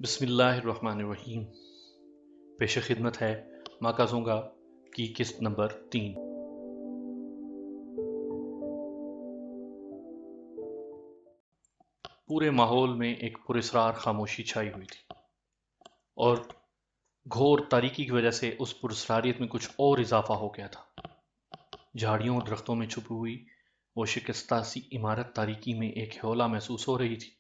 بسم اللہ الرحمن الرحیم۔ پیش خدمت ہے ماکازونگا کی قسط نمبر 3۔ پورے ماحول میں ایک پراسرار خاموشی چھائی ہوئی تھی، اور گھور تاریکی کی وجہ سے اس پراسراریت میں کچھ اور اضافہ ہو گیا تھا۔ جھاڑیوں اور درختوں میں چھپی ہوئی وہ شکستہ سی عمارت تاریکی میں ایک ہولہ محسوس ہو رہی تھی۔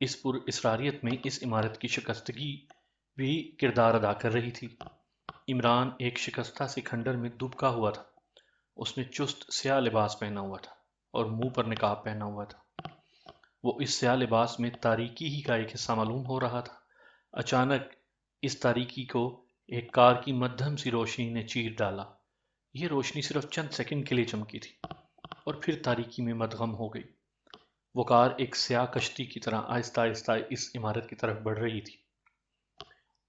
اس پر اسراریت میں اس عمارت کی شکستگی بھی کردار ادا کر رہی تھی۔ عمران ایک شکستہ سے کھنڈر میں دبکا ہوا تھا۔ اس نے چست سیاہ لباس پہنا ہوا تھا اور منہ پر نقاب پہنا ہوا تھا۔ وہ اس سیاہ لباس میں تاریکی ہی کا ایک حصہ معلوم ہو رہا تھا۔ اچانک اس تاریکی کو ایک کار کی مدھم سی روشنی نے چیر ڈالا۔ یہ روشنی صرف چند سیکنڈ کے لیے چمکی تھی اور پھر تاریکی میں مدغم ہو گئی۔ وہ کار ایک سیاہ کشتی کی طرح آہستہ آہستہ اس عمارت کی طرف بڑھ رہی تھی۔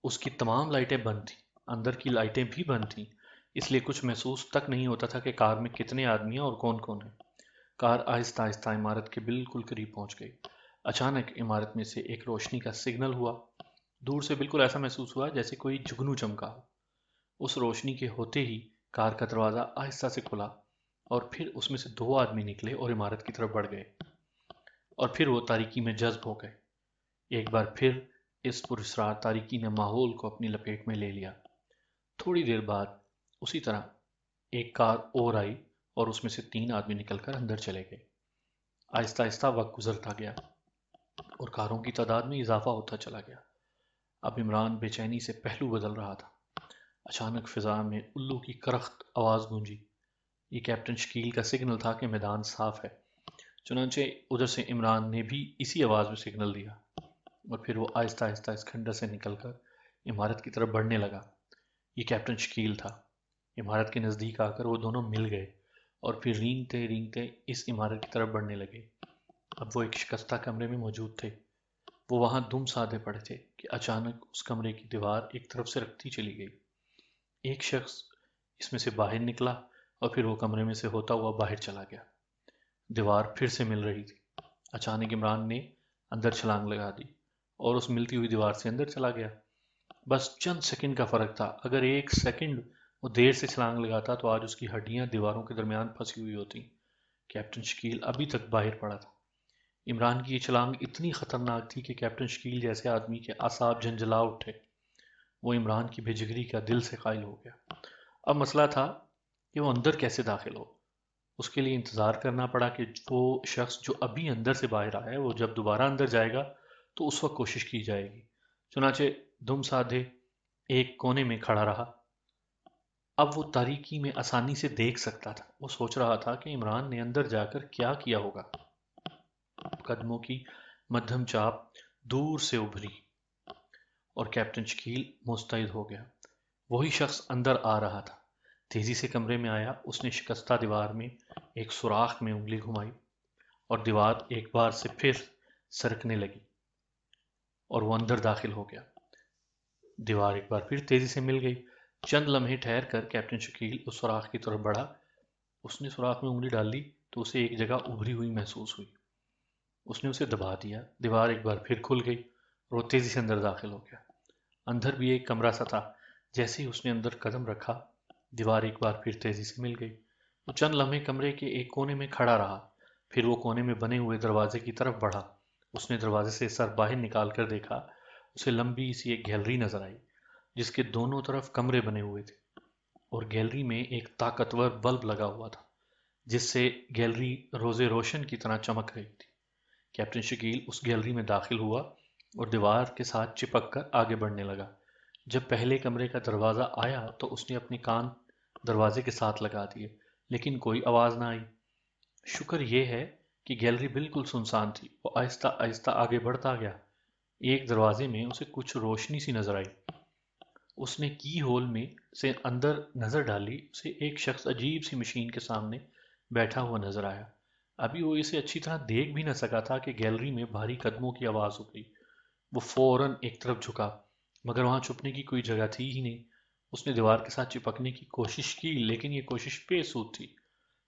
اس کی تمام لائٹیں بند تھیں، اندر کی لائٹیں بھی بند تھیں، اس لیے کچھ محسوس تک نہیں ہوتا تھا کہ کار میں کتنے آدمی ہیں اور کون کون ہیں۔ کار آہستہ آہستہ عمارت کے بالکل قریب پہنچ گئی۔ اچانک عمارت میں سے ایک روشنی کا سگنل ہوا۔ دور سے بالکل ایسا محسوس ہوا جیسے کوئی جگنو چمکا ہو۔ اس روشنی کے ہوتے ہی کار کا دروازہ آہستہ سے کھلا اور پھر اس میں سے دو آدمی نکلے اور عمارت کی طرف بڑھ گئے، اور پھر وہ تاریکی میں جذب ہو گئے۔ ایک بار پھر اس پراسرار تاریکی نے ماحول کو اپنی لپیٹ میں لے لیا۔ تھوڑی دیر بعد اسی طرح ایک کار اور آئی اور اس میں سے 3 آدمی نکل کر اندر چلے گئے۔ آہستہ آہستہ وقت گزرتا گیا اور کاروں کی تعداد میں اضافہ ہوتا چلا گیا۔ اب عمران بے چینی سے پہلو بدل رہا تھا۔ اچانک فضا میں الو کی کرخت آواز گونجی۔ یہ کیپٹن شکیل کا سگنل تھا کہ میدان صاف ہے۔ چنانچہ ادھر سے عمران نے بھی اسی آواز میں سگنل دیا، اور پھر وہ آہستہ آہستہ اس کھنڈر سے نکل کر عمارت کی طرف بڑھنے لگا۔ یہ کیپٹن شکیل تھا۔ عمارت کے نزدیک آ کر وہ دونوں مل گئے اور پھر رینگتے رینگتے اس عمارت کی طرف بڑھنے لگے۔ اب وہ ایک شکستہ کمرے میں موجود تھے۔ وہ وہاں دم سادھے پڑے تھے کہ اچانک اس کمرے کی دیوار ایک طرف سے رکھتی چلی گئی۔ ایک شخص اس میں سے باہر نکلا اور پھر وہ کمرے میں سے ہوتا ہوا باہر چلا گیا۔ دیوار پھر سے مل رہی تھی۔ اچانک عمران نے اندر چھلانگ لگا دی اور اس ملتی ہوئی دیوار سے اندر چلا گیا۔ بس چند سیکنڈ کا فرق تھا۔ اگر ایک سیکنڈ وہ دیر سے چھلانگ لگاتا تو آج اس کی ہڈیاں دیواروں کے درمیان پھنسی ہوئی ہوتی۔ کیپٹن شکیل ابھی تک باہر پڑا تھا۔ عمران کی یہ چھلانگ اتنی خطرناک تھی کہ کیپٹن شکیل جیسے آدمی کے اعصاب جھنجھلا اٹھے۔ وہ عمران کی بے جگری کا دل سے قائل ہو گیا۔ اب مسئلہ تھا کہ وہ اندر کیسے داخل ہو۔ اس کے لیے انتظار کرنا پڑا کہ وہ شخص جو ابھی اندر سے باہر آیا ہے وہ جب دوبارہ اندر جائے گا تو اس وقت کوشش کی جائے گی۔ چنانچہ دم سادھے ایک کونے میں کھڑا رہا۔ اب وہ تاریکی میں آسانی سے دیکھ سکتا تھا۔ وہ سوچ رہا تھا کہ عمران نے اندر جا کر کیا کیا ہوگا۔ قدموں کی مدھم چاپ دور سے ابھری اور کیپٹن شکیل مستعد ہو گیا۔ وہی شخص اندر آ رہا تھا۔ تیزی سے کمرے میں آیا۔ اس نے شکستہ دیوار میں ایک سوراخ میں انگلی گھمائی اور دیوار ایک بار سے پھر سرکنے لگی اور وہ اندر داخل ہو گیا۔ دیوار ایک بار پھر تیزی سے مل گئی۔ چند لمحے ٹھہر کر کیپٹن شکیل اس سوراخ کی طرف بڑھا۔ اس نے سوراخ میں انگلی ڈال لی تو اسے ایک جگہ ابھری ہوئی محسوس ہوئی۔ اس نے اسے دبا دیا۔ دیوار ایک بار پھر کھل گئی اور وہ تیزی سے اندر داخل ہو گیا۔ اندر بھی ایک کمرہ سا تھا۔ جیسے ہی اس نے اندر قدم رکھا دیوار ایک بار پھر تیزی سے مل گئی۔ وہ چند لمحے کمرے کے ایک کونے میں کھڑا رہا، پھر وہ کونے میں بنے ہوئے دروازے کی طرف بڑھا۔ اس نے دروازے سے سر باہر نکال کر دیکھا۔ اسے لمبی سی ایک گیلری نظر آئی جس کے دونوں طرف کمرے بنے ہوئے تھے، اور گیلری میں ایک طاقتور بلب لگا ہوا تھا جس سے گیلری روزے روشن کی طرح چمک رہی تھی۔ کیپٹن شکیل اس گیلری میں داخل ہوا اور دیوار کے ساتھ چپک کر آگے بڑھنے لگا۔ جب پہلے کمرے کا دروازہ آیا تو اس نے اپنے کان دروازے کے ساتھ لگا دیے، لیکن کوئی آواز نہ آئی۔ شکر یہ ہے کہ گیلری بالکل سنسان تھی۔ وہ آہستہ آہستہ آگے بڑھتا گیا۔ ایک دروازے میں اسے کچھ روشنی سی نظر آئی۔ اس نے کی ہول میں سے اندر نظر ڈالی۔ اسے ایک شخص عجیب سی مشین کے سامنے بیٹھا ہوا نظر آیا۔ ابھی وہ اسے اچھی طرح دیکھ بھی نہ سکا تھا کہ گیلری میں بھاری قدموں کی آواز ہو گئی۔ وہ فوراً ایک طرف جھکا، مگر وہاں چھپنے کی کوئی جگہ تھی ہی نہیں۔ اس نے دیوار کے ساتھ چپکنے کی کوشش کی، لیکن یہ کوشش بے سود تھی۔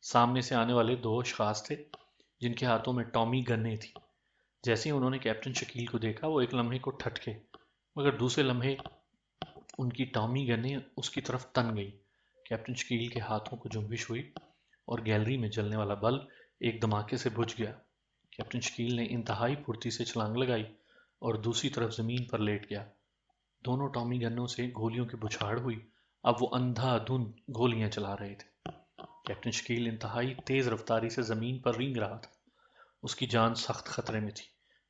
سامنے سے آنے والے 2 اشخاص تھے جن کے ہاتھوں میں ٹامی گنیں تھیں۔ جیسے ہی انہوں نے کیپٹن شکیل کو دیکھا وہ ایک لمحے کو ٹھٹکے، مگر دوسرے لمحے ان کی ٹامی گنیں اس کی طرف تن گئی۔ کیپٹن شکیل کے ہاتھوں کو جنبش ہوئی اور گیلری میں جلنے والا بلب ایک دھماکے سے بجھ گیا۔ کیپٹن شکیل نے انتہائی پھرتی سے چھلانگ لگائی اور دوسری طرف زمین پر لیٹ گیا۔ دونوں ٹامی گنوں سے گولیوں کی بچھاڑ ہوئی۔ اب وہ اندھا دھند گولیاں چلا رہے تھے۔ کیپٹن شکیل انتہائی تیز رفتاری سے زمین پر رینگ رہا تھا۔ اس کی جان سخت خطرے میں تھی۔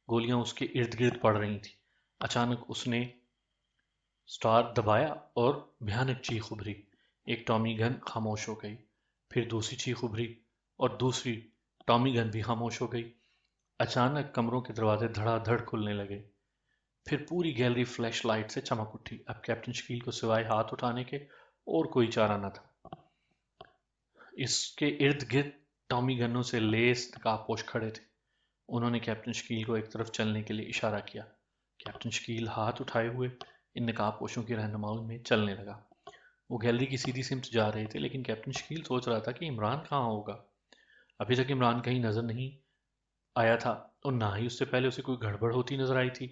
گولیاں اس کے ارد گرد پڑ رہی تھیں۔ اچانک اس نے سٹارٹ دبایا اور بھیانک چیخ ابھری۔ ایک ٹامی گن خاموش ہو گئی، پھر دوسری چیخ ابھری اور دوسری ٹامی گن بھی خاموش ہو گئی۔ اچانک کمروں کے دروازے دھڑا دھڑ کھلنے لگے، پھر پوری گیلری فلیش لائٹ سے چمک اٹھی۔ اب کیپٹن شکیل کو سوائے ہاتھ اٹھانے کے اور کوئی چارہ نہ تھا۔ اس کے ارد گرد ٹامی گنوں سے لیس نقاب پوش کھڑے تھے۔ انہوں نے کیپٹن شکیل کو ایک طرف چلنے کے لیے اشارہ کیا۔ کیپٹن شکیل ہاتھ اٹھائے ہوئے ان نقاب پوشوں کی رہنمائی میں چلنے لگا۔ وہ گیلری کی سیدھی سمت جا رہے تھے، لیکن کیپٹن شکیل سوچ رہا تھا کہ عمران کہاں ہوگا۔ ابھی تک عمران کہیں نظر نہیں آیا تھا اور نہ ہی اس سے پہلے اسے کوئی گڑبڑ ہوتی نظر آئی تھی۔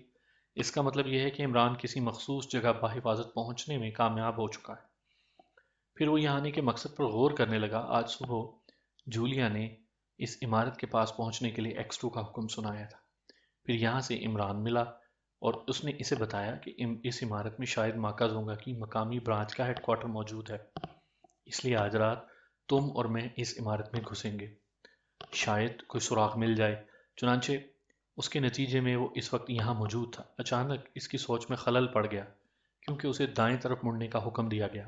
اس کا مطلب یہ ہے کہ عمران کسی مخصوص جگہ بحفاظت پہنچنے میں کامیاب ہو چکا ہے۔ پھر وہ یہاں آنے کے مقصد پر غور کرنے لگا۔ آج صبح جولیا نے اس عمارت کے پاس پہنچنے کے لیے ایکس 2 کا حکم سنایا تھا۔ پھر یہاں سے عمران ملا اور اس نے اسے بتایا کہ اس عمارت میں شاید ماکا زونگا کی مقامی برانچ کا ہیڈ کوارٹر موجود ہے، اس لیے آج رات تم اور میں اس عمارت میں گھسیں گے، شاید کوئی سراغ مل جائے۔ چنانچہ اس کے نتیجے میں وہ اس وقت یہاں موجود تھا۔ اچانک اس کی سوچ میں خلل پڑ گیا کیونکہ اسے دائیں طرف مڑنے کا حکم دیا گیا۔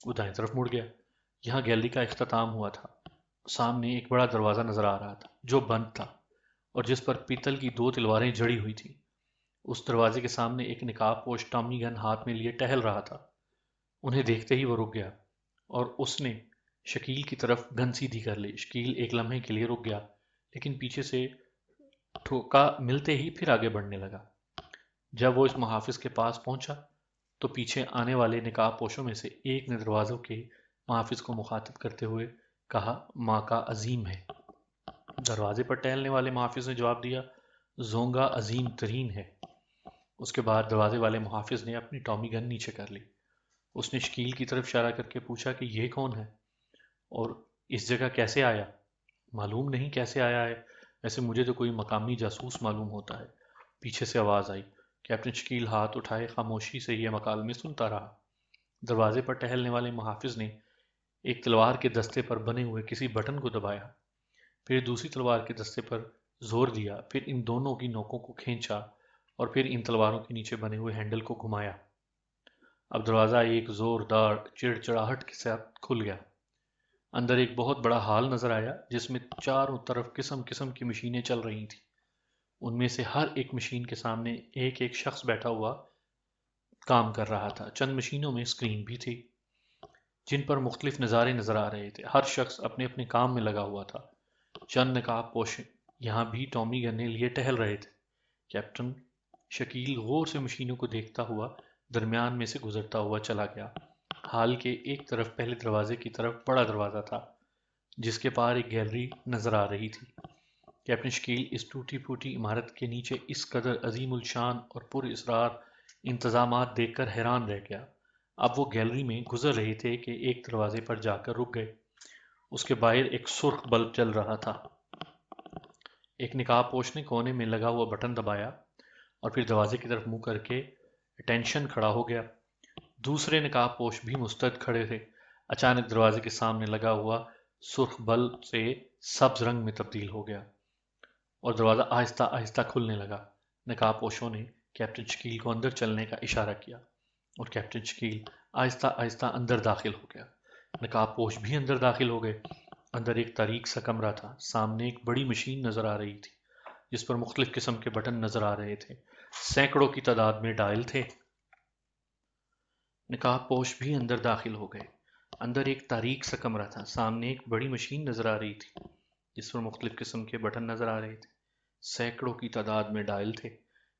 وہ دائیں طرف مڑ گیا۔ یہاں گیلری کا اختتام ہوا تھا۔ سامنے ایک بڑا دروازہ نظر آ رہا تھا جو بند تھا اور جس پر پیتل کی 2 تلواریں جڑی ہوئی تھیں۔ اس دروازے کے سامنے ایک نقاب پوش ٹامی گن ہاتھ میں لیے ٹہل رہا تھا۔ انہیں دیکھتے ہی وہ رک گیا اور اس نے شکیل کی طرف گن سیدھی کر لی۔ شکیل ایک لمحے کے لیے رک گیا، لیکن پیچھے سے ٹھوکا ملتے ہی پھر آگے بڑھنے لگا۔ جب وہ اس محافظ کے پاس پہنچا تو پیچھے آنے والے نقاب پوشوں میں سے ایک نے دروازوں کے محافظ کو مخاطب کرتے ہوئے کہا، ماں کا عظیم ہے۔ دروازے پر ٹہلنے والے محافظ نے جواب دیا، زونگا عظیم ترین ہے۔ اس کے بعد دروازے والے محافظ نے اپنی ٹامی گن نیچے کر لی۔ اس نے شکیل کی طرف اشارہ کر کے پوچھا کہ یہ کون ہے اور اس جگہ کیسے آیا؟ معلوم نہیں کیسے آیا ہے، ویسے مجھے تو کوئی مقامی جاسوس معلوم ہوتا ہے۔ پیچھے سے آواز آئی۔ کیپٹن شکیل ہاتھ اٹھائے خاموشی سے یہ مکالمے سنتا رہا۔ دروازے پر ٹہلنے والے محافظ نے ایک تلوار کے دستے پر بنے ہوئے کسی بٹن کو دبایا، پھر دوسری تلوار کے دستے پر زور دیا، پھر ان دونوں کی نوکوں کو کھینچا اور پھر ان تلواروں کے نیچے بنے ہوئے ہینڈل کو گھمایا۔ اب دروازہ ایک زوردار چڑچڑاہٹ کے ساتھ کھل گیا۔ اندر ایک بہت بڑا ہال نظر آیا جس میں چاروں طرف قسم قسم کی مشینیں چل رہی تھیں۔ ان میں سے ہر ایک مشین کے سامنے ایک ایک شخص بیٹھا ہوا کام کر رہا تھا۔ چند مشینوں میں اسکرین بھی تھی جن پر مختلف نظارے نظر آ رہے تھے۔ ہر شخص اپنے اپنے کام میں لگا ہوا تھا۔ چند نقاب پوش یہاں بھی ٹامی گنیں لیے ٹہل رہے تھے۔ کیپٹن شکیل غور سے مشینوں کو دیکھتا ہوا درمیان میں سے گزرتا ہوا چلا گیا۔ ہال کے ایک طرف پہلے دروازے کی طرف بڑا دروازہ تھا جس کے پار ایک گیلری نظر آ رہی تھی۔ کیپٹن شکیل اس ٹوٹی پھوٹی عمارت کے نیچے اس قدر عظیم الشان اور پر اسرار انتظامات دیکھ کر حیران رہ گیا۔ اب وہ گیلری میں گزر رہے تھے کہ ایک دروازے پر جا کر رک گئے۔ اس کے باہر ایک سرخ بلب جل رہا تھا۔ ایک نقاب پوش نے کونے میں لگا ہوا بٹن دبایا اور پھر دروازے کی طرف منہ کر کے اٹینشن کھڑا ہو گیا۔ دوسرے نقاب پوش بھی مستعد کھڑے تھے۔ اچانک دروازے کے سامنے لگا ہوا سرخ بلب سے سبز رنگ میں تبدیل ہو گیا اور دروازہ آہستہ آہستہ کھلنے لگا۔ نقاب پوشوں نے کیپٹن شکیل کو اندر چلنے کا اشارہ کیا اور کیپٹن شکیل آہستہ آہستہ اندر داخل ہو گیا۔ نقاب پوش بھی اندر داخل ہو گئے۔ اندر ایک تاریک سا کمرہ تھا۔ سامنے ایک بڑی مشین نظر آ رہی تھی جس پر مختلف قسم کے بٹن نظر آ رہے تھے۔ سینکڑوں کی تعداد میں ڈائل تھے۔ نقاب پوش بھی اندر داخل ہو گئے۔ اندر ایک تاریک سا کمرہ تھا۔ سامنے ایک بڑی مشین نظر آ رہی تھی جس پر مختلف قسم کے بٹن نظر آ رہے تھے۔ سینکڑوں کی تعداد میں ڈائل تھے۔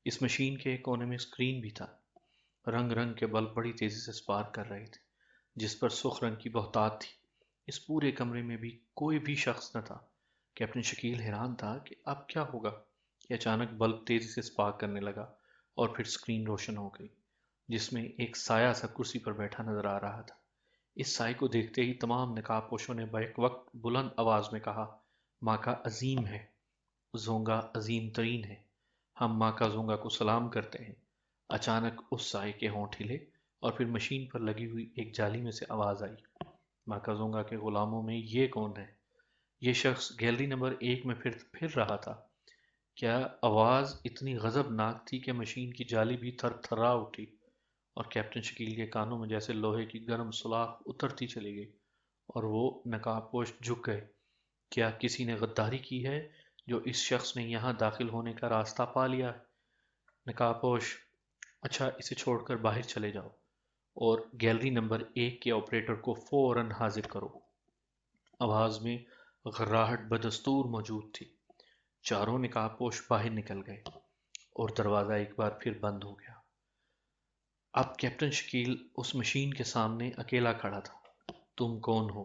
اس مشین کے ایک کونے میں اسکرین بھی تھا۔ رنگ رنگ کے بلب بڑی تیزی سے اسپارک کر رہے تھے جس پر سرخ رنگ کی بہتات تھی۔ اس پورے کمرے میں بھی کوئی بھی شخص نہ تھا۔ کیپٹن شکیل حیران تھا کہ اب کیا ہوگا کہ اچانک بلب تیزی سے اسپارک کرنے لگا اور پھر اسکرین روشن ہو گئی جس میں ایک سایہ سا کرسی پر بیٹھا نظر آ رہا تھا۔ اس سائے کو دیکھتے ہی تمام نقاب پوشوں نے بیک وقت بلند آواز میں کہا، ماکا عظیم ہے، زونگا عظیم ترین ہے، ہم ماکا زونگا کو سلام کرتے ہیں۔ اچانک اس سائے کے ہونٹ ہلے اور پھر مشین پر لگی ہوئی ایک جالی میں سے آواز آئی، ماکا زونگا کے غلاموں میں یہ کون ہے؟ یہ شخص گیلری نمبر 1 میں پھر رہا تھا۔ کیا آواز اتنی غضبناک تھی کہ مشین کی جالی بھی تھر تھرا اٹھی اور کیپٹن شکیل کے کانوں میں جیسے لوہے کی گرم سلاخ اترتی چلی گئی اور وہ نقاب پوش جھک گئے۔ کیا کسی نے غداری کی ہے جو اس شخص نے یہاں داخل ہونے کا راستہ پا لیا ہے؟ نقاب پوش، اچھا اسے چھوڑ کر باہر چلے جاؤ اور گیلری نمبر 1 کے آپریٹر کو فوراً حاضر کرو۔ آواز میں غراہٹ بدستور موجود تھی۔ چاروں نقاب پوش باہر نکل گئے اور دروازہ ایک بار پھر بند ہو گیا۔ اب کیپٹن شکیل اس مشین کے سامنے اکیلا کھڑا تھا۔ تم کون ہو؟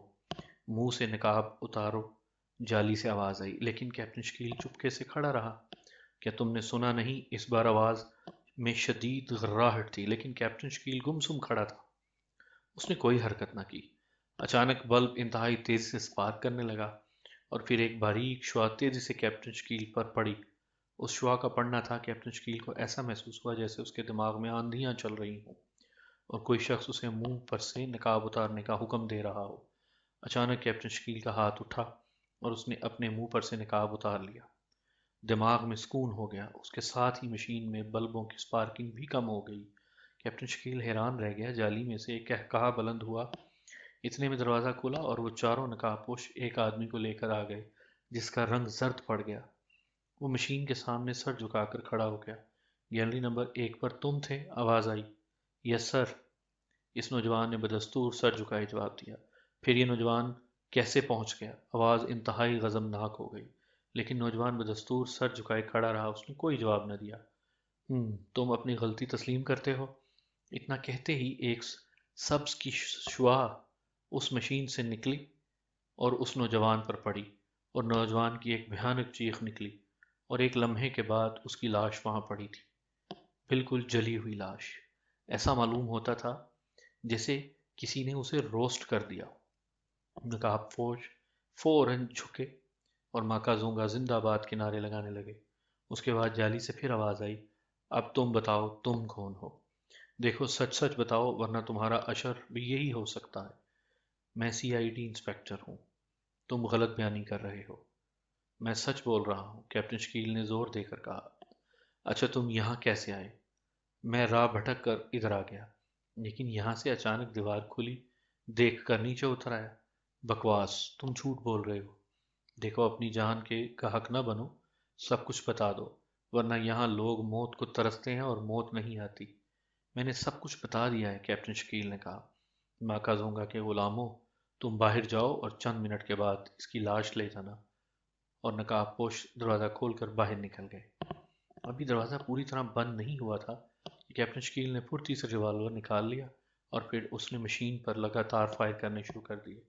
منہ سے نقاب اتارو، جالی سے آواز آئی، لیکن کیپٹن شکیل چپکے سے کھڑا رہا۔ کیا تم نے سنا نہیں؟ اس بار آواز میں شدید غراہٹ تھی، لیکن کیپٹن شکیل گمسم کھڑا تھا۔ اس نے کوئی حرکت نہ کی۔ اچانک بلب انتہائی تیزی سے سپارک کرنے لگا اور پھر ایک باریک شعاع تیزی سے کیپٹن شکیل پر پڑی۔ اس شعاع کا پڑنا تھا کیپٹن شکیل کو ایسا محسوس ہوا جیسے اس کے دماغ میں آندھیاں چل رہی ہوں اور کوئی شخص اسے منہ پر سے نقاب اتارنے کا حکم دے رہا ہو۔ اچانک کیپٹن شکیل کا ہاتھ اٹھا اور اس نے اپنے منہ پر سے نقاب اتار لیا۔ دماغ میں سکون ہو گیا۔ اس کے ساتھ ہی مشین میں بلبوں کی سپارکنگ بھی کم ہو گئی۔ کیپٹن شکیل حیران رہ گیا۔ جالی میں سے ایک قہقہا بلند ہوا۔ اتنے میں دروازہ کھلا اور وہ چاروں نقاب پوش ایک آدمی کو لے کر آ گئے جس کا رنگ زرد پڑ گیا۔ وہ مشین کے سامنے سر جھکا کر کھڑا ہو گیا۔ گیلری نمبر 1 پر تم تھے؟ آواز آئی۔ یس سر، اس نوجوان نے بدستور سر جھکائے جواب دیا۔ پھر یہ نوجوان کیسے پہنچ گیا؟ آواز انتہائی غضبناک ہو گئی، لیکن نوجوان بدستور سر جھکائے کھڑا رہا۔ اس نے کوئی جواب نہ دیا۔ تم اپنی غلطی تسلیم کرتے ہو؟ اتنا کہتے ہی ایک سبز کی شعاع اس مشین سے نکلی اور اس نوجوان پر پڑی اور نوجوان کی ایک بھیانک چیخ نکلی اور ایک لمحے کے بعد اس کی لاش وہاں پڑی تھی، بالکل جلی ہوئی لاش۔ ایسا معلوم ہوتا تھا جیسے کسی نے اسے روسٹ کر دیا۔ نقاب پوش فوراً جھکے اور ماکا زونگا زندہ باد کے نعرے لگانے لگے۔ اس کے بعد جالی سے پھر آواز آئی، اب تم بتاؤ تم کون ہو؟ دیکھو سچ سچ بتاؤ ورنہ تمہارا اشر بھی یہی ہو سکتا ہے۔ میں CID انسپکٹر ہوں، تم غلط بیانی کر رہے ہو۔ میں سچ بول رہا ہوں، کیپٹن شکیل نے زور دے کر کہا۔ اچھا تم یہاں کیسے آئے؟ میں راہ بھٹک کر ادھر آ گیا، لیکن یہاں سے اچانک دیوار کھلی، دیکھ کر نیچے اتر آیا۔ بکواس، تم جھوٹ بول رہے ہو۔ دیکھو اپنی جان کے گاہک نہ بنو، سب کچھ بتا دو ورنہ یہاں لوگ موت کو ترستے ہیں اور موت نہیں آتی۔ میں نے سب کچھ بتا دیا ہے، کیپٹن شکیل نے کہا۔ ماکا زونگا کے غلاموں، تم باہر جاؤ اور چند منٹ کے بعد اس کی لاش لے جانا۔ اور نقاب پوش دروازہ کھول کر باہر نکل گئے۔ ابھی دروازہ پوری طرح بند نہیں ہوا تھا کہ کیپٹن شکیل نے پھرتی سے ریوالور نکال لیا اور پھر اس نے مشین پر لگاتار فائر کرنے شروع کر دیے۔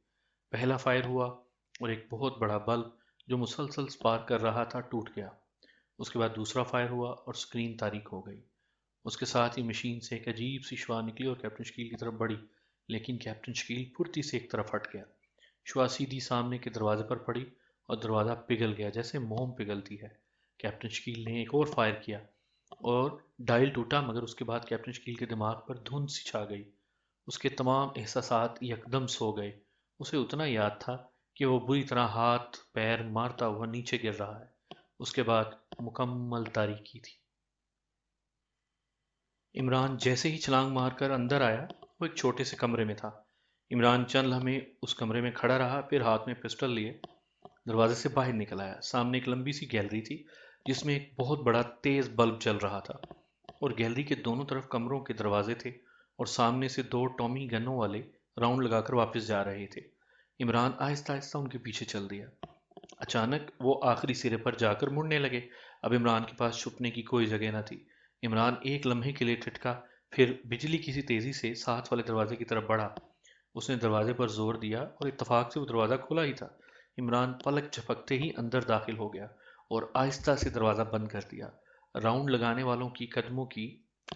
پہلا فائر ہوا اور ایک بہت بڑا بلب جو مسلسل سپارک کر رہا تھا ٹوٹ گیا۔ اس کے بعد دوسرا فائر ہوا اور سکرین تاریک ہو گئی۔ اس کے ساتھ ہی مشین سے ایک عجیب سی شعاع نکلی اور کیپٹن شکیل کی طرف بڑھی، لیکن کیپٹن شکیل پھرتی سے ایک طرف ہٹ گیا۔ شعاع سیدھی سامنے کے دروازے پر پڑی اور دروازہ پگھل گیا جیسے موم پگھلتی ہے۔ کیپٹن شکیل نے ایک اور فائر کیا اور ڈائل ٹوٹا، مگر اس کے بعد کیپٹن شکیل کے دماغ پر دھند سی چھا گئی۔ اس کے تمام احساسات یکدم سو گئے۔ اسے اتنا یاد تھا کہ وہ بری طرح ہاتھ پیر مارتا ہوا نیچے گر رہا ہے۔ اس کے بعد مکمل تاریکی تھی۔ عمران جیسے ہی چھلانگ مار کر اندر آیا، وہ ایک چھوٹے سے کمرے میں تھا۔ عمران چند لمحے اس کمرے میں کھڑا رہا، پھر ہاتھ میں پسٹل لیے دروازے سے باہر نکل آیا۔ سامنے ایک لمبی سی گیلری تھی جس میں ایک بہت بڑا تیز بلب جل رہا تھا اور گیلری کے دونوں طرف کمروں کے دروازے تھے اور سامنے سے 2 ٹامی گنوں والے راؤنڈ لگا کر واپس جا رہے تھے۔ عمران آہستہ آہستہ ان کے پیچھے چل دیا۔ اچانک وہ آخری سرے پر جا کر مڑنے لگے۔ اب عمران کے پاس چھپنے کی کوئی جگہ نہ تھی۔ عمران ایک لمحے کے لیے ٹھٹکا، پھر بجلی کسی تیزی سے ساتھ والے دروازے کی طرف بڑھا۔ اس نے دروازے پر زور دیا اور اتفاق سے وہ دروازہ کھلا ہی تھا۔ عمران پلک جھپکتے ہی اندر داخل ہو گیا اور آہستہ سے دروازہ بند کر دیا۔ راؤنڈ لگانے والوں کی قدموں کی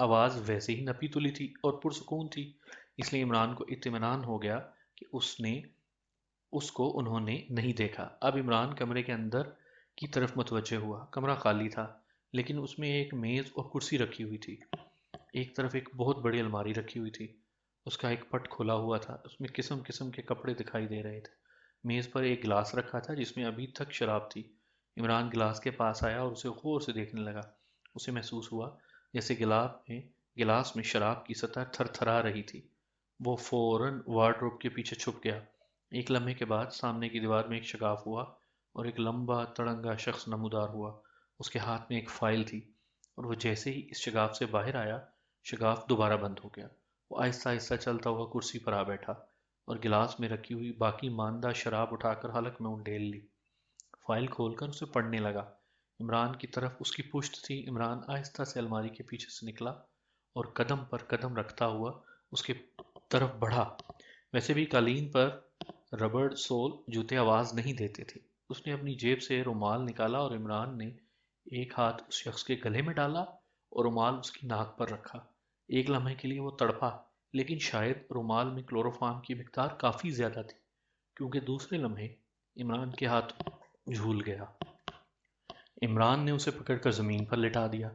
آواز ویسے ہی نپی تلی تھی اور پرسکون تھی، اس لیے عمران کو اطمینان ہو گیا کہ اس کو انہوں نے نہیں دیکھا۔ اب عمران کمرے کے اندر کی طرف متوجہ ہوا۔ کمرہ خالی تھا، لیکن اس میں ایک میز اور کرسی رکھی ہوئی تھی۔ ایک طرف ایک بہت بڑی الماری رکھی ہوئی تھی، اس کا ایک پٹ کھلا ہوا تھا، اس میں قسم قسم کے کپڑے دکھائی دے رہے تھے۔ میز پر ایک گلاس رکھا تھا جس میں ابھی تک شراب تھی۔ عمران گلاس کے پاس آیا اور اسے غور سے دیکھنے لگا۔ اسے محسوس ہوا جیسے گلاس میں شراب کی سطح تھر تھرا رہی تھی۔ وہ فوراً وارڈروب کے پیچھے چھپ گیا۔ ایک لمحے کے بعد سامنے کی دیوار میں ایک شگاف ہوا اور ایک لمبا تڑنگا شخص نمودار ہوا۔ اس کے ہاتھ میں ایک فائل تھی، اور وہ جیسے ہی اس شگاف سے باہر آیا، شگاف دوبارہ بند ہو گیا۔ وہ آہستہ آہستہ چلتا ہوا کرسی پر آ بیٹھا اور گلاس میں رکھی ہوئی باقی ماندہ شراب اٹھا کر حلق میں انڈیل لی۔ فائل کھول کر اسے پڑھنے لگا۔ عمران کی طرف اس کی پشت تھی۔ عمران آہستہ سے الماری کے پیچھے سے نکلا اور قدم پر قدم رکھتا ہوا اس کے طرف بڑھا۔ ویسے بھی قالین پر ربڑ سول جوتے آواز نہیں دیتے تھے۔ اس نے اپنی جیب سے رومال نکالا اور عمران نے ایک ہاتھ اس شخص کے گلے میں ڈالا اور رومال اس کی ناک پر رکھا۔ ایک لمحے کے لیے وہ تڑپا، لیکن شاید رومال میں کلوروفارم کی مقدار کافی زیادہ تھی، کیونکہ دوسرے لمحے عمران کے ہاتھ جھول گیا۔ عمران نے اسے پکڑ کر زمین پر لٹا دیا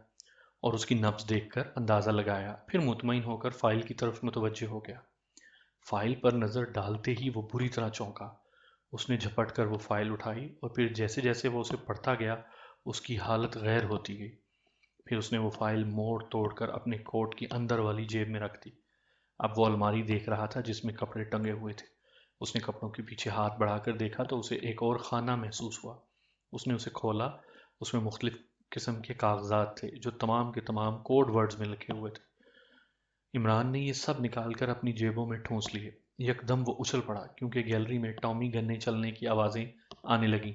اور اس کی نبض دیکھ کر اندازہ لگایا، پھر مطمئن ہو کر فائل کی طرف متوجہ ہو گیا۔ فائل پر نظر ڈالتے ہی وہ بری طرح چونکا۔ اس نے جھپٹ کر وہ فائل اٹھائی اور پھر جیسے جیسے وہ اسے پڑھتا گیا اس کی حالت غیر ہوتی گئی۔ پھر اس نے وہ فائل موڑ توڑ کر اپنے کوٹ کی اندر والی جیب میں رکھ دی۔ اب وہ الماری دیکھ رہا تھا جس میں کپڑے ٹنگے ہوئے تھے۔ اس نے کپڑوں کے پیچھے ہاتھ بڑھا کر دیکھا تو اسے ایک اور خانہ محسوس ہوا۔ اس نے اسے کھولا۔ اس میں مختلف قسم کے کاغذات تھے جو تمام کے تمام کوڈ ورڈز میں لکھے ہوئے تھے۔ عمران نے یہ سب نکال کر اپنی جیبوں میں ٹھونس لیے۔ یکدم وہ اچھل پڑا کیونکہ گیلری میں ٹامی گنے چلنے کی آوازیں آنے لگیں۔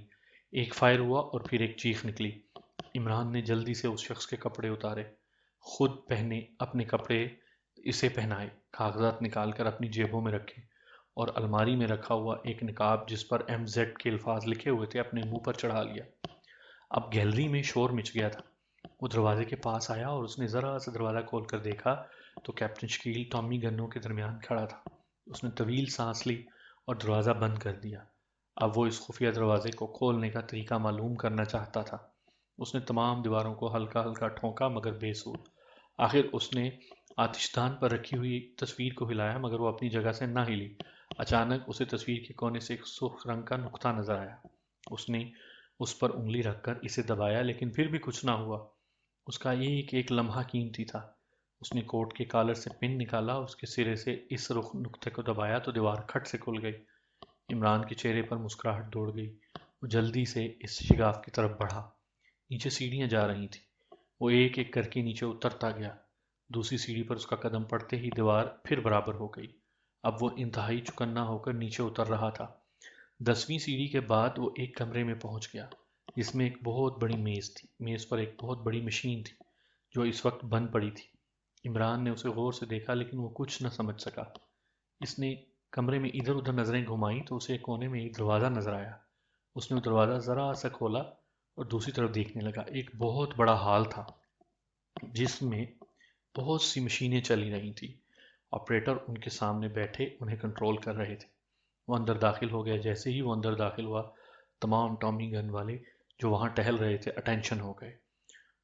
ایک فائر ہوا اور پھر ایک چیخ نکلی۔ عمران نے جلدی سے اس شخص کے کپڑے اتارے، خود پہنے، اپنے کپڑے اسے پہنائے، کاغذات نکال کر اپنی جیبوں میں رکھے اور الماری میں رکھا ہوا ایک نقاب جس پر MZ کے الفاظ لکھے ہوئے تھے اپنے منہ پر چڑھا لیا۔ اب گیلری میں شور مچ گیا تھا۔ وہ دروازے کے پاس آیا اور اس نے ذرا سا دروازہ کھول کر دیکھا تو کیپٹن شکیل ٹامی گنوں کے درمیان کھڑا تھا۔ اس نے طویل سانس لی اور دروازہ بند کر دیا۔ اب وہ اس خفیہ دروازے کو کھولنے کا طریقہ معلوم کرنا چاہتا تھا۔ اس نے تمام دیواروں کو ہلکا ہلکا ٹھونکا مگر بے سود۔ آخر اس نے آتش دان پر رکھی ہوئی تصویر کو ہلایا مگر وہ اپنی جگہ سے نہ ہلی۔ اچانک اسے تصویر کے کونے سے ایک سرخ رنگ کا نقطہ نظر آیا۔ اس نے اس پر انگلی رکھ کر اسے دبایا لیکن پھر بھی کچھ نہ ہوا۔ اس کا ایک ایک لمحہ قیمتی تھا۔ اس نے کوٹ کے کالر سے پن نکالا، اس کے سرے سے اس رخ نقطے کو دبایا تو دیوار کھٹ سے کھل گئی۔ عمران کے چہرے پر مسکراہٹ دوڑ گئی۔ وہ جلدی سے اس شگاف کی طرف بڑھا۔ نیچے سیڑھیاں جا رہی تھیں۔ وہ ایک ایک کر کے نیچے اترتا گیا۔ دوسری سیڑھی پر اس کا قدم پڑتے ہی دیوار پھر برابر ہو گئی۔ اب وہ انتہائی چوکنا ہو کر نیچے اتر رہا تھا۔ 10ویں سیڑھی کے بعد وہ ایک کمرے میں پہنچ گیا جس میں ایک بہت بڑی میز تھی۔ میز پر ایک بہت بڑی مشین تھی جو اس وقت بند پڑی تھی۔ عمران نے اسے غور سے دیکھا لیکن وہ کچھ نہ سمجھ سکا۔ اس نے کمرے میں ادھر ادھر نظریں گھمائیں تو اسے کونے میں ایک دروازہ نظر آیا۔ اس نے وہ دروازہ ذرا سا کھولا اور دوسری طرف دیکھنے لگا۔ ایک بہت بڑا ہال تھا جس میں بہت سی مشینیں چلی رہی تھیں۔ آپریٹر ان کے سامنے بیٹھے انہیں کنٹرول کر رہے تھے۔ وہ اندر داخل ہو گیا۔ جیسے ہی وہ اندر داخل ہوا تمام ٹامی گن والے جو وہاں ٹہل رہے تھے اٹینشن ہو گئے۔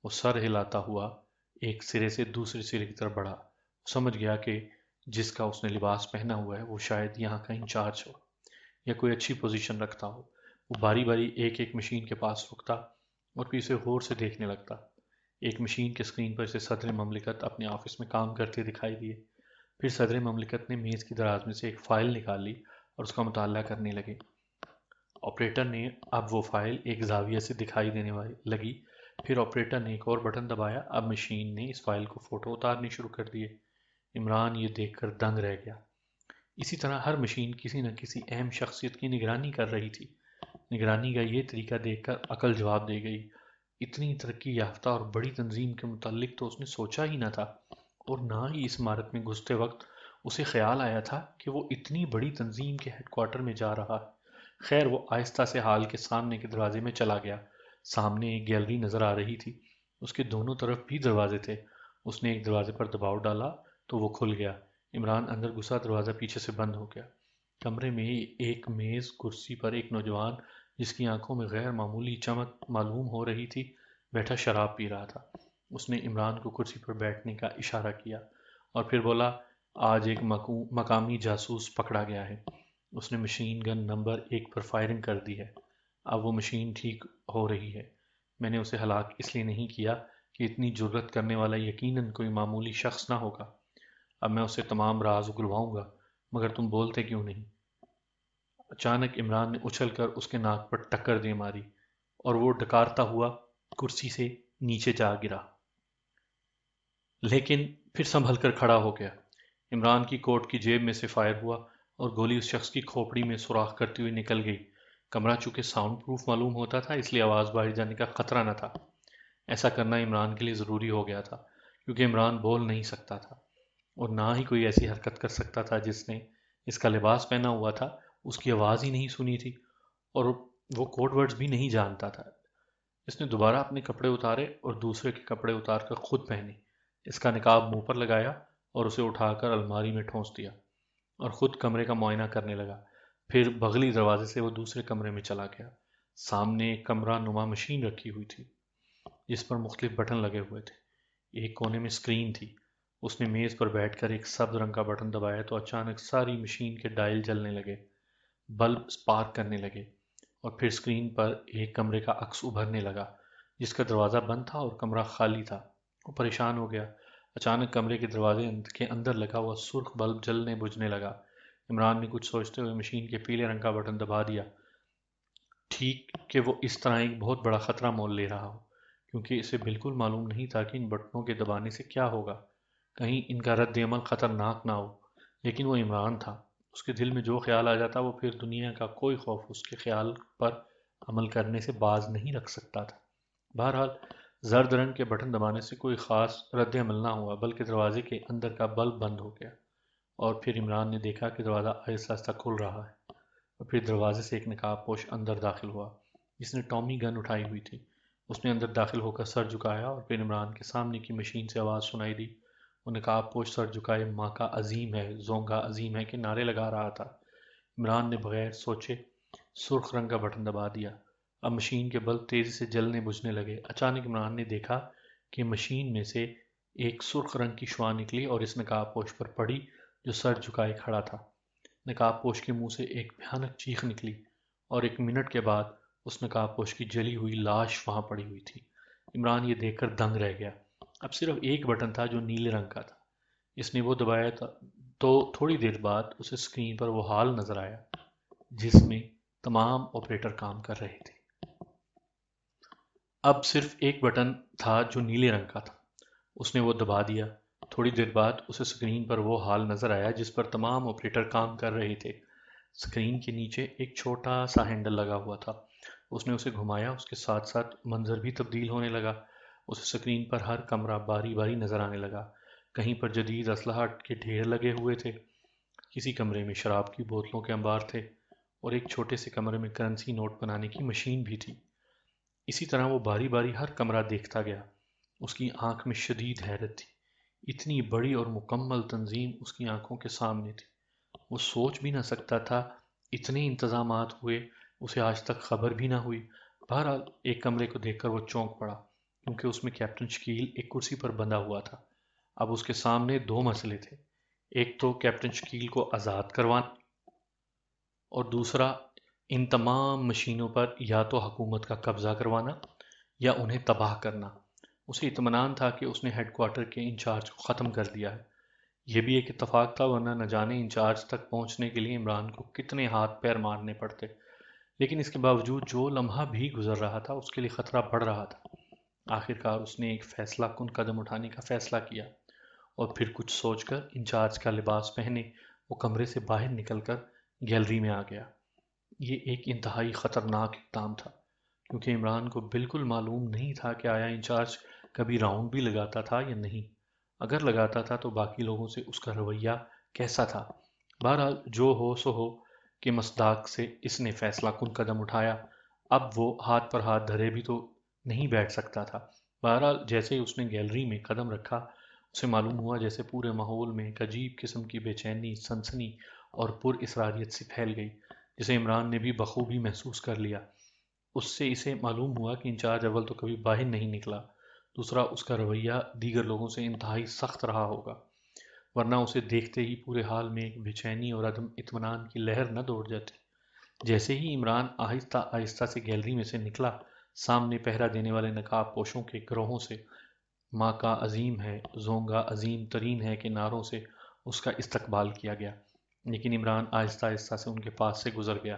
وہ سر ہلاتا ہوا ایک سرے سے دوسرے سرے کی طرف بڑھا۔ وہ سمجھ گیا کہ جس کا اس نے لباس پہنا ہوا ہے وہ شاید یہاں کا انچارج ہو یا کوئی اچھی پوزیشن رکھتا ہو۔ وہ باری باری ایک ایک مشین کے پاس رکتا اور پھر اسے غور سے دیکھنے لگتا۔ ایک مشین کے اسکرین پر اسے صدر مملکت اپنے آفس میں کام کرتے دکھائی دیے۔ پھر صدر مملکت نے میز کی دراز میں سے ایک فائل نکال لی اور اس کا مطالعہ کرنے لگے۔ آپریٹر نے اب وہ فائل ایک زاویہ سے دکھائی دینے لگی۔ پھر آپریٹر نے ایک اور بٹن دبایا۔ اب مشین نے اس فائل کو فوٹو اتارنے شروع کر دیے۔ عمران یہ دیکھ کر دنگ رہ گیا۔ اسی طرح ہر مشین کسی نہ کسی اہم شخصیت کی نگرانی کر رہی تھی۔ نگرانی کا یہ طریقہ دیکھ کر عقل جواب دے گئی۔ اتنی ترقی یافتہ اور بڑی تنظیم کے متعلق تو اس نے سوچا ہی نہ تھا، اور نہ ہی اس عمارت میں گھستے وقت اسے خیال آیا تھا کہ وہ اتنی بڑی تنظیم کے ہیڈ کوارٹر میں جا رہا ہے۔ خیر وہ آہستہ سے ہال کے سامنے کے دروازے میں چلا گیا۔ سامنے ایک گیلری نظر آ رہی تھی۔ اس کے دونوں طرف بھی دروازے تھے۔ اس نے ایک دروازے پر دباؤ ڈالا تو وہ کھل گیا۔ عمران اندر گھسا، دروازہ پیچھے سے بند ہو گیا۔ کمرے میں ایک میز کرسی پر ایک نوجوان، جس کی آنکھوں میں غیر معمولی چمک معلوم ہو رہی تھی، بیٹھا شراب پی رہا تھا۔ اس نے عمران کو کرسی پر بیٹھنے کا اشارہ کیا اور پھر بولا، آج ایک مقامی جاسوس پکڑا گیا ہے۔ اس نے مشین گن نمبر 1 پر فائرنگ کر دی ہے۔ اب وہ مشین ٹھیک ہو رہی ہے۔ میں نے اسے ہلاک اس لیے نہیں کیا کہ اتنی جرت کرنے والا یقیناً کوئی معمولی شخص نہ ہوگا۔ اب میں اسے تمام راز اگلواؤں گا، مگر تم بولتے کیوں نہیں؟ اچانک عمران نے اچھل کر اس کے ناک پر ٹکر دے ماری اور وہ ڈکارتا ہوا کرسی سے نیچے جا گرا، لیکن پھر سنبھل کر کھڑا ہو گیا۔ عمران کی کوٹ کی جیب میں سے فائر ہوا اور گولی اس شخص کی کھوپڑی میں سوراخ کرتی ہوئی نکل گئی۔ کمرہ چونکہ ساؤنڈ پروف معلوم ہوتا تھا، اس لیے آواز باہر جانے کا خطرہ نہ تھا۔ ایسا کرنا عمران کے لیے ضروری ہو گیا تھا، کیونکہ عمران بول نہیں سکتا تھا اور نہ ہی کوئی ایسی حرکت کر سکتا تھا۔ جس نے اس کا لباس پہنا ہوا تھا، اس کی آواز ہی نہیں سنی تھی اور وہ کوڈ ورڈز بھی نہیں جانتا تھا۔ اس نے دوبارہ اپنے کپڑے اتارے اور دوسرے کے کپڑے اتار کر خود پہنے۔ اس کا نقاب منہ پر لگایا اور اسے اٹھا کر الماری میں ٹھونس دیا اور خود کمرے کا معائنہ کرنے لگا۔ پھر بغلی دروازے سے وہ دوسرے کمرے میں چلا گیا۔ سامنے ایک کمرہ نما مشین رکھی ہوئی تھی، جس پر مختلف بٹن لگے ہوئے تھے۔ ایک کونے میں اسکرین تھی۔ اس نے میز پر بیٹھ کر ایک سبز رنگ کا بٹن دبایا تو اچانک ساری مشین کے ڈائل جلنے لگے، بلب سپارک کرنے لگے اور پھر اسکرین پر ایک کمرے کا عکس ابھرنے لگا جس کا دروازہ بند تھا اور کمرہ خالی تھا۔ وہ پریشان ہو گیا۔ اچانک کمرے کے دروازے کے اندر لگا ہوا سرخ بلب جلنے بجھنے لگا۔ عمران نے کچھ سوچتے ہوئے مشین کے پیلے رنگ کا بٹن دبا دیا، ٹھیک کہ وہ اس طرح ایک بہت بڑا خطرہ مول لے رہا ہو، کیونکہ اسے بالکل معلوم نہیں تھا کہ ان بٹنوں کے دبانے سے کیا ہوگا، کہیں ان کا رد عمل خطرناک نہ ہو۔ لیکن وہ عمران تھا، اس کے دل میں جو خیال آ جاتا وہ پھر دنیا کا کوئی خوف اس کے خیال پر عمل کرنے سے باز نہیں رکھ سکتا تھا۔ بہرحال زرد رنگ کے بٹن دبانے سے کوئی خاص رد عمل نہ ہوا، بلکہ دروازے کے اندر کا بلب بند ہو گیا اور پھر عمران نے دیکھا کہ دروازہ آہستہ آہستہ کھل رہا ہے اور پھر دروازے سے ایک نقاب پوش اندر داخل ہوا جس نے ٹامی گن اٹھائی ہوئی تھی۔ اس نے اندر داخل ہو کر سر جھکایا اور پھر عمران کے سامنے کی مشین سے آواز سنائی دی۔ وہ نقاب پوش سر جھکائے ماں کا عظیم ہے، زونگا عظیم ہے کے نعرے لگا رہا تھا۔ عمران نے بغیر سوچے سرخ رنگ کا بٹن دبا دیا۔ اب مشین کے بلب تیزی سے جلنے بجھنے لگے۔ اچانک عمران نے دیکھا کہ مشین میں سے ایک سرخ رنگ کی شعاع نکلی اور اس نقاب پوش پر پڑی جو سر جھکائے کھڑا تھا۔ نقاب پوش کے منہ سے ایک بھیانک چیخ نکلی اور ایک منٹ کے بعد اس نقاب پوش کی جلی ہوئی لاش وہاں پڑی ہوئی تھی۔ عمران یہ دیکھ کر دنگ رہ گیا۔ اب صرف ایک بٹن تھا جو نیلے رنگ کا تھا۔ اس نے وہ دبایا تھا تو تھوڑی دیر بعد اسے اسکرین پر وہ حال نظر آیا جس میں تمام آپریٹر کام کر رہے تھے۔ اب صرف ایک بٹن تھا جو نیلے رنگ کا تھا۔ اس نے وہ دبا دیا۔ تھوڑی دیر بعد اسے اسکرین پر وہ حال نظر آیا جس پر تمام آپریٹر کام کر رہے تھے۔ اسکرین کے نیچے ایک چھوٹا سا ہینڈل لگا ہوا تھا۔ اس نے اسے گھمایا، اس کے ساتھ ساتھ منظر بھی تبدیل ہونے لگا۔ اسے اسکرین پر ہر کمرہ باری باری نظر آنے لگا۔ کہیں پر جدید اسلحہ کے ڈھیر لگے ہوئے تھے، کسی کمرے میں شراب کی بوتلوں کے انبار تھے اور ایک چھوٹے سے کمرے میں کرنسی نوٹ بنانے کی مشین بھی تھی۔ اسی طرح وہ باری باری ہر کمرہ دیکھتا گیا۔ اس کی آنکھ میں شدید حیرت تھی۔ اتنی بڑی اور مکمل تنظیم اس کی آنکھوں کے سامنے تھی۔ وہ سوچ بھی نہ سکتا تھا اتنے انتظامات ہوئے، اسے آج تک خبر بھی نہ ہوئی۔ بہرحال ایک کمرے کو دیکھ کر وہ چونک پڑا، کیونکہ اس میں کیپٹن شکیل ایک کرسی پر بندھا ہوا تھا۔ اب اس کے سامنے دو مسئلے تھے، ایک تو کیپٹن شکیل کو آزاد کروانا اور دوسرا ان تمام مشینوں پر یا تو حکومت کا قبضہ کروانا یا انہیں تباہ کرنا۔ اسے اطمینان تھا کہ اس نے ہیڈ کوارٹر کے انچارج کو ختم کر دیا ہے۔ یہ بھی ایک اتفاق تھا، ورنہ نہ جانے انچارج تک پہنچنے کے لیے عمران کو کتنے ہاتھ پیر مارنے پڑتے۔ لیکن اس کے باوجود جو لمحہ بھی گزر رہا تھا اس کے لیے خطرہ بڑھ رہا تھا۔ آخرکار اس نے ایک فیصلہ کن قدم اٹھانے کا فیصلہ کیا اور پھر کچھ سوچ کر انچارج کا لباس پہنے وہ کمرے سے باہر نکل کر گیلری میں آ گیا۔ یہ ایک انتہائی خطرناک اقدام تھا، کیونکہ عمران کو بالکل معلوم نہیں تھا کہ آیا انچارج کبھی راؤنڈ بھی لگاتا تھا یا نہیں۔ اگر لگاتا تھا تو باقی لوگوں سے اس کا رویہ کیسا تھا۔ بہرحال جو ہو سو ہو کہ مصداق سے اس نے فیصلہ کن قدم اٹھایا۔ اب وہ ہاتھ پر ہاتھ دھرے بھی تو نہیں بیٹھ سکتا تھا، بہرحال جیسے ہی اس نے گیلری میں قدم رکھا اسے معلوم ہوا جیسے پورے ماحول میں ایک عجیب قسم کی بے چینی، سنسنی اور پر اسراریت سے پھیل گئی، جسے عمران نے بھی بخوبی محسوس کر لیا۔ اس سے اسے معلوم ہوا کہ انچارج اول تو کبھی باہر نہیں نکلا، دوسرا اس کا رویہ دیگر لوگوں سے انتہائی سخت رہا ہوگا، ورنہ اسے دیکھتے ہی پورے حال میں ایک بے چینی اور عدم اطمینان کی لہر نہ دوڑ جاتی۔ جیسے ہی عمران آہستہ آہستہ سے گیلری میں سے نکلا، سامنے پہرا دینے والے نقاب پوشوں کے گروہوں سے ماں کا عظیم ہے، زونگا عظیم ترین ہے کے نعروں سے اس کا استقبال کیا گیا، لیکن عمران آہستہ آہستہ سے ان کے پاس سے گزر گیا۔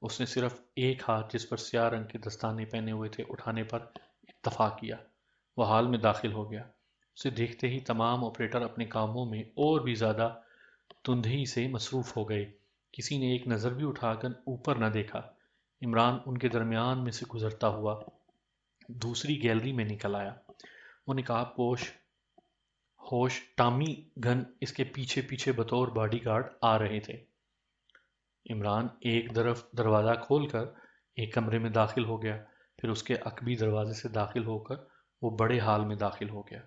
اس نے صرف ایک ہاتھ جس پر سیاہ رنگ کے دستانے پہنے ہوئے تھے اٹھانے پر اکتفا کیا۔ وہ ہال میں داخل ہو گیا۔ اسے دیکھتے ہی تمام آپریٹر اپنے کاموں میں اور بھی زیادہ تندہی سے مصروف ہو گئے، کسی نے ایک نظر بھی اٹھا کر اوپر نہ دیکھا۔ عمران ان کے درمیان میں سے گزرتا ہوا دوسری گیلری میں نکل آیا۔ وہ نقاب پوش ہوش ٹامی گن اس کے پیچھے پیچھے بطور باڈی گارڈ آ رہے تھے۔ عمران ایک طرف دروازہ کھول کر ایک کمرے میں داخل ہو گیا، پھر اس کے عقبی دروازے سے داخل ہو کر وہ بڑے ہال میں داخل ہو گیا۔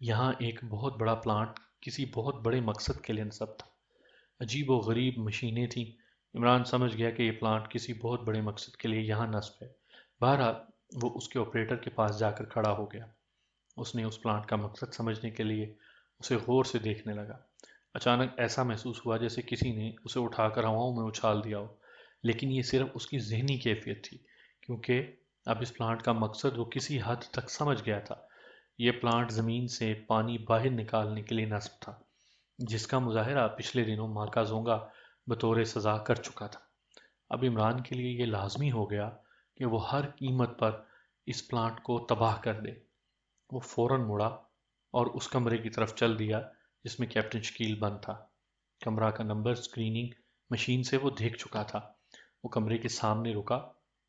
یہاں ایک بہت بڑا پلانٹ کسی بہت بڑے مقصد کے لیے نصب تھا۔ عجیب و غریب مشینیں تھیں۔ عمران سمجھ گیا کہ یہ پلانٹ کسی بہت بڑے مقصد کے لیے یہاں نصب ہے۔ بہرحال وہ اس کے آپریٹر کے پاس جا کر کھڑا ہو گیا۔ اس نے اس پلانٹ کا مقصد سمجھنے کے لیے اسے غور سے دیکھنے لگا۔ اچانک ایسا محسوس ہوا جیسے کسی نے اسے اٹھا کر ہواؤں میں اچھال دیا ہو، لیکن یہ صرف اس کی ذہنی کیفیت تھی، کیونکہ اب اس پلانٹ کا مقصد وہ کسی حد تک سمجھ گیا تھا۔ یہ پلانٹ زمین سے پانی باہر نکالنے کے لیے نصب تھا، جس کا مظاہرہ پچھلے دنوں ماکا زونگا بطور سزا کر چکا تھا۔ اب عمران کے لیے یہ لازمی ہو گیا کہ وہ ہر قیمت پر اس پلانٹ کو تباہ کر دے۔ وہ فوراً مڑا اور اس کمرے کی طرف چل دیا جس میں کیپٹن شکیل بند تھا۔ کمرہ کا نمبر سکریننگ مشین سے وہ دیکھ چکا تھا۔ وہ کمرے کے سامنے رکا،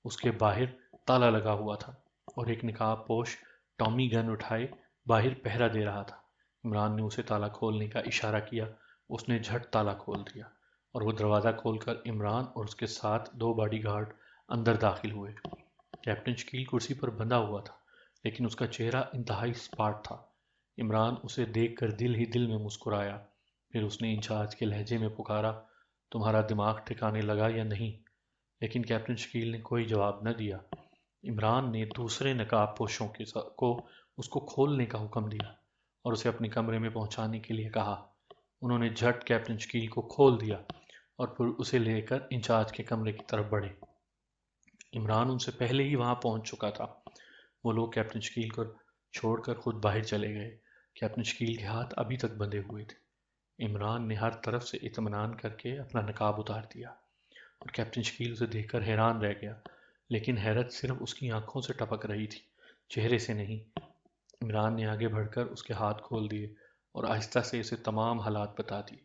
اس کے باہر تالا لگا ہوا تھا اور ایک نقاب پوش ٹامی گن اٹھائے باہر پہرا دے رہا تھا۔ عمران نے اسے تالا کھولنے کا اشارہ کیا، اس نے جھٹ تالا کھول دیا اور وہ دروازہ کھول کر عمران اور اس کے ساتھ دو باڈی گارڈ اندر داخل ہوئے۔ کیپٹن شکیل کرسی پر بندھا ہوا تھا، لیکن اس کا چہرہ انتہائی سپاٹ تھا۔ عمران اسے دیکھ کر دل ہی دل میں مسکرایا، پھر اس نے انچارج کے لہجے میں پکارا، تمہارا دماغ ٹھکانے لگا یا نہیں؟ لیکن کیپٹن شکیل نے کوئی جواب نہ دیا۔ عمران نے دوسرے نقاب پوشوں کو اس کو کھولنے کا حکم دیا اور اسے اپنے کمرے میں پہنچانے کے لیے کہا۔ انہوں نے جھٹ کیپٹن شکیل کو کھول دیا اور پھر اسے لے کر انچارج کے کمرے کی طرف بڑھے۔ عمران ان سے پہلے ہی وہاں پہنچ چکا تھا۔ وہ لوگ کیپٹن شکیل کو چھوڑ کر خود باہر چلے گئے۔ کیپٹن شکیل کے ہاتھ ابھی تک بندھے ہوئے تھے۔ عمران نے ہر طرف سے اطمینان کر کے اپنا نقاب اتار دیا اور کیپٹن شکیل اسے دیکھ کر حیران رہ گیا، لیکن حیرت صرف اس کی آنکھوں سے ٹپک رہی تھی، چہرے سے نہیں۔ عمران نے آگے بڑھ کر اس کے ہاتھ کھول دیے اور آہستہ سے اسے تمام حالات بتا دیے۔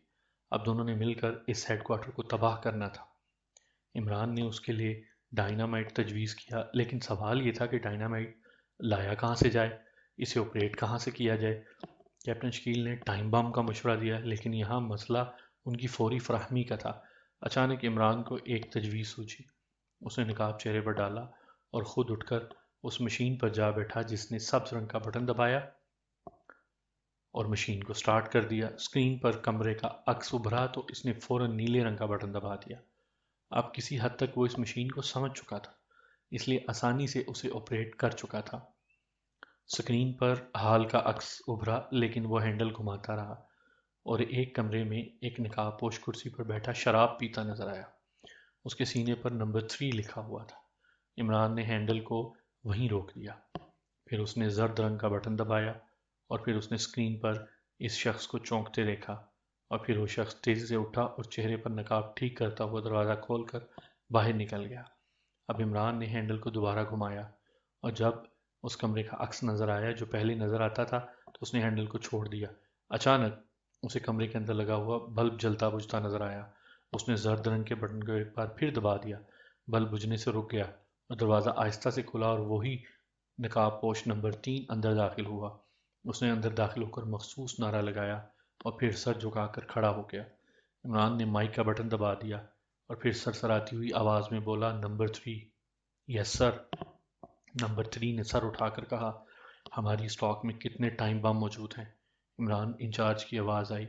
اب دونوں نے مل کر اس ہیڈ کوارٹر کو تباہ کرنا تھا۔ عمران نے اس کے لیے ڈائنامائٹ تجویز کیا، لیکن سوال یہ تھا کہ ڈائنامائٹ لایا کہاں سے جائے، اسے آپریٹ کہاں سے کیا جائے۔ کیپٹن شکیل نے ٹائم بم کا مشورہ دیا، لیکن یہاں مسئلہ ان کی فوری فراہمی کا تھا۔ اچانک عمران کو ایک تجویز سوچی۔ اس نے نقاب چہرے پر ڈالا اور خود اٹھ کر اس مشین پر جا بیٹھا جس نے سبز رنگ کا بٹن دبایا اور مشین کو سٹارٹ کر دیا۔ اسکرین پر کمرے کا عکس ابھرا تو اس نے فوراً نیلے رنگ کا بٹن دبا دیا۔ اب کسی حد تک وہ اس مشین کو سمجھ چکا تھا، اس لیے آسانی سے اسے آپریٹ کر چکا تھا۔ اسکرین پر ہال کا عکس ابھرا، لیکن وہ ہینڈل گھماتا رہا اور ایک کمرے میں ایک نقاب پوش کرسی پر بیٹھا شراب پیتا نظر آیا۔ اس کے سینے پر نمبر 3 لکھا ہوا تھا۔ عمران نے ہینڈل کو وہیں روک دیا، پھر اس نے زرد رنگ کا بٹن دبایا اور پھر اس نے اسکرین پر اس شخص کو چونکتے دیکھا اور پھر وہ شخص تیزی سے اٹھا اور چہرے پر نقاب ٹھیک کرتا ہوا دروازہ کھول کر باہر نکل گیا۔ اب عمران نے ہینڈل کو دوبارہ گھمایا اور جب اس کمرے کا عکس نظر آیا جو پہلے نظر آتا تھا تو اس نے ہینڈل کو چھوڑ دیا۔ اچانک اسے کمرے کے اندر لگا ہوا بلب جلتا بجھتا نظر آیا۔ اس نے زرد رنگ کے بٹن کو ایک بار پھر دبا دیا، بلب بجھنے سے رک گیا اور دروازہ آہستہ سے کھلا اور وہی نقاب پوش نمبر 3 اندر داخل ہوا۔ اس نے اندر داخل ہو کر مخصوص نعرہ لگایا اور پھر سر جھکا کر کھڑا ہو گیا۔ عمران نے مائک کا بٹن دبا دیا اور پھر سرسراتی ہوئی آواز میں بولا، نمبر 3۔ یس سر، نمبر 3 نے سر اٹھا کر کہا۔ ہماری اسٹاک میں کتنے ٹائم بم موجود ہیں؟ عمران انچارج کی آواز آئی۔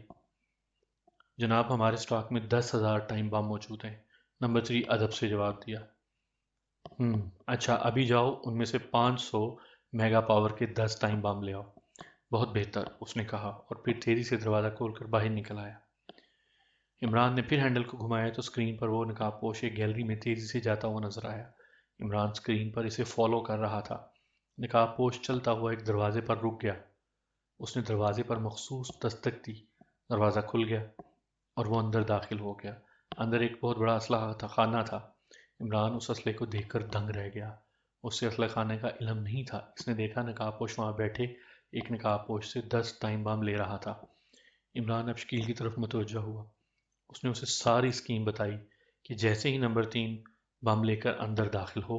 جناب ہمارے اسٹاک میں 10,000 ٹائم بم موجود ہیں، نمبر 3 ادب سے جواب دیا۔ اچھا ابھی جاؤ ان میں سے 500 میگا پاور کے 10 ٹائم بم لے آؤ۔ بہت بہتر، اس نے کہا اور پھر تیزی سے دروازہ کھول کر باہر نکل آیا۔ عمران نے پھر ہینڈل کو گھمایا تو اسکرین پر وہ نقاب پوش ایک گیلری میں تیزی سے جاتا ہوا نظر آیا۔ عمران اسکرین پر اسے فالو کر رہا تھا۔ نقاب پوش چلتا ہوا ایک دروازے پر رک گیا۔ اس نے دروازے پر مخصوص دستک دی، دروازہ کھل گیا اور وہ اندر داخل ہو گیا۔ اندر ایک بہت بڑا اسلحہ خانہ تھا۔ عمران اس اسلحے کو دیکھ کر دنگ رہ گیا۔ اس سے اسلحہ خانے کا علم نہیں تھا۔ اس نے دیکھا نقاب پوش وہاں بیٹھے ایک نقاب پوش سے 10 ٹائم بم لے رہا تھا۔ عمران اب شکیل کی طرف متوجہ ہوا۔ اس نے اسے ساری اسکیم بتائی کہ جیسے ہی نمبر 3 بم لے کر اندر داخل ہو،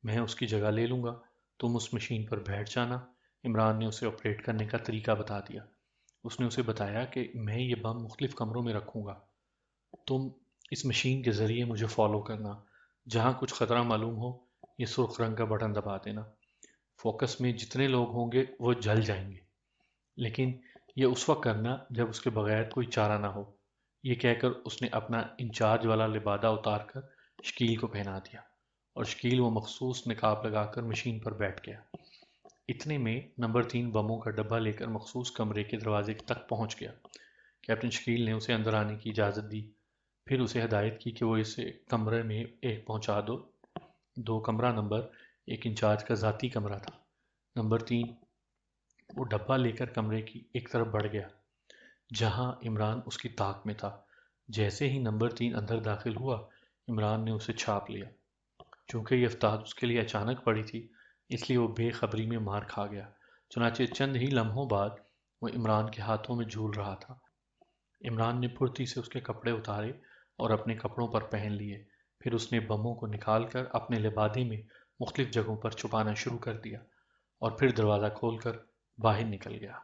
میں اس کی جگہ لے لوں گا، تم اس مشین پر بیٹھ جانا۔ عمران نے اسے آپریٹ کرنے کا طریقہ بتا دیا۔ اس نے اسے بتایا کہ میں یہ بم مختلف کمروں میں رکھوں گا، تم اس مشین کے ذریعے مجھے فالو کرنا، جہاں کچھ خطرہ معلوم ہو یہ سرخ رنگ کا بٹن دبا دینا۔ فوکس میں جتنے لوگ ہوں گے وہ جل جائیں گے، لیکن یہ اس وقت کرنا جب اس کے بغیر کوئی چارہ نہ ہو۔ یہ کہہ کر اس نے اپنا انچارج والا لبادہ اتار کر شکیل کو پہنا دیا اور شکیل وہ مخصوص نقاب لگا کر مشین پر بیٹھ گیا۔ اتنے میں نمبر 3 بموں کا ڈبہ لے کر مخصوص کمرے کے دروازے تک پہنچ گیا۔ کیپٹن شکیل نے اسے اندر آنے کی اجازت دی، پھر اسے ہدایت کی کہ وہ اسے کمرے میں ایک پہنچا دو کمرہ نمبر 1 انچارج کا ذاتی کمرہ تھا۔ نمبر 3 وہ ڈبہ لے کر کمرے کی ایک طرف بڑھ گیا جہاں عمران اس کی طاق میں تھا۔ جیسے ہی نمبر 3 اندر داخل ہوا، عمران نے اسے چھاپ لیا۔ چونکہ یہ افتاد اس کے لیے اچانک پڑی تھی، اس لیے وہ بے خبری میں مار کھا گیا۔ چنانچہ چند ہی لمحوں بعد وہ عمران کے ہاتھوں میں جھول رہا تھا۔ عمران نے پھرتی سے اس کے کپڑے اتارے اور اپنے کپڑوں پر پہن لیے، پھر اس نے بموں کو نکال کر اپنے لبادے میں مختلف جگہوں پر چھپانا شروع کر دیا اور پھر دروازہ کھول کر باہر نکل گیا۔